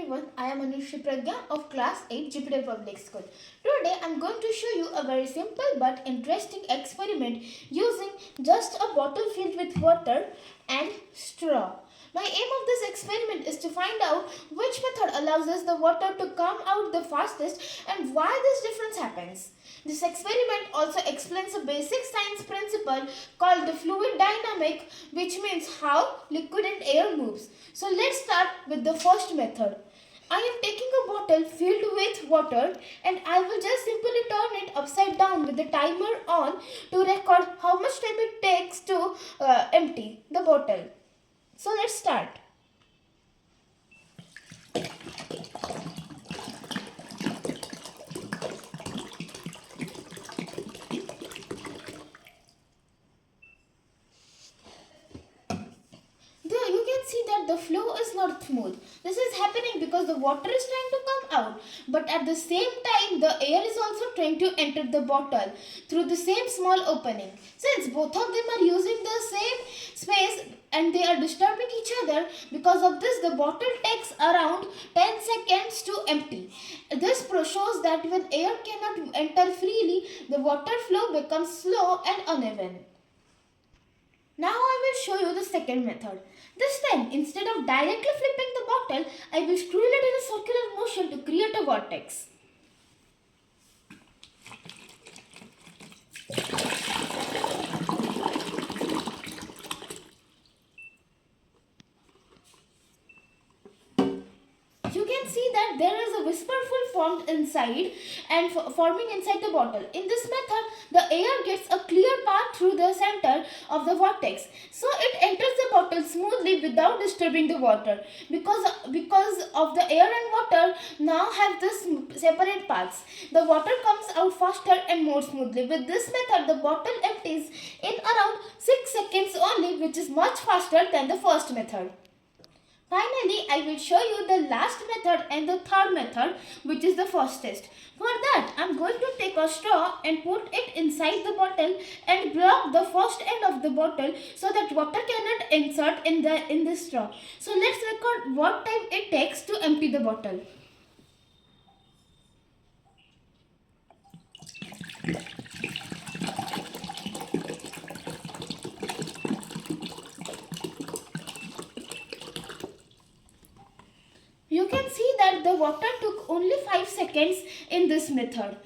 everyone, I am Anushree Pragya of class 8 Jupiter Public School. Today I am going to show you a very simple but interesting experiment using just a bottle filled with water and straw. My aim of this experiment is to find out which method allows us the water to come out the fastest and why this difference happens. This experiment also explains a basic science principle called the fluid dynamic, which means how liquid and air moves. So let's start with the first method. I am taking a bottle filled with water and I will just simply turn it upside down with the timer on to record how much time it takes to empty the bottle. So let's start. There you can see that the flow is not smooth. This is happening because the water is trying to come out, but at the same time the air is also trying to enter the bottle through the same small opening. Since both of them are using the same space and they are disturbing each other, because of this the bottle takes around 10 seconds to empty. This shows that when air cannot enter freely, the water flow becomes slow and uneven. Now I will show you the second method. This time, instead of directly flipping the bottle, I will swirl it in a circular motion to create a vortex. You can see that there is a whisper formed inside and forming inside the bottle. In this method, the air gets a clear path through the center of the vortex, so it enters the bottle smoothly without disturbing the water. Because of the air and water now have this separate paths, the water comes out faster and more smoothly. With this method, the bottle empties in around 6 seconds only, which is much faster than the first method. Finally, I will show you the last method and the third method, which is the fastest. For that, I am going to take a straw and put it inside the bottle and block the first end of the bottle so that water cannot insert in the straw. So let's record what time it takes to empty the bottle. You can see that the water took only 5 seconds in this method.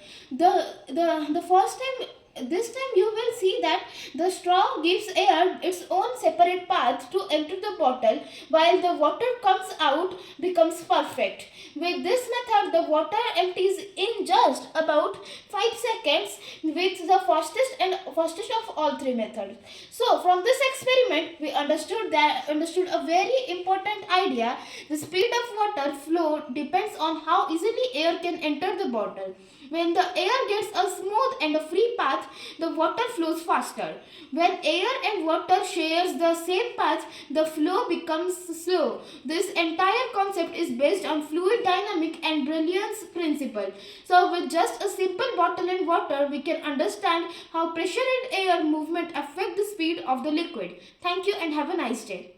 This time you will see that the straw gives air its own separate path to enter the bottle, while the water comes out becomes perfect. With this method, the water empties in just about 5 seconds, with the fastest of all three methods. So from this experiment, we understood a very important idea. The speed of water flow depends on how easily air can enter the bottle. When the air gets a smooth and a free path, the water flows faster. When air and water shares the same path, the flow becomes slow. This entire concept is based on fluid dynamic and brilliance principle. So with just a simple bottle and water, we can understand how pressure and air movement affect the speed of the liquid. Thank you and have a nice day.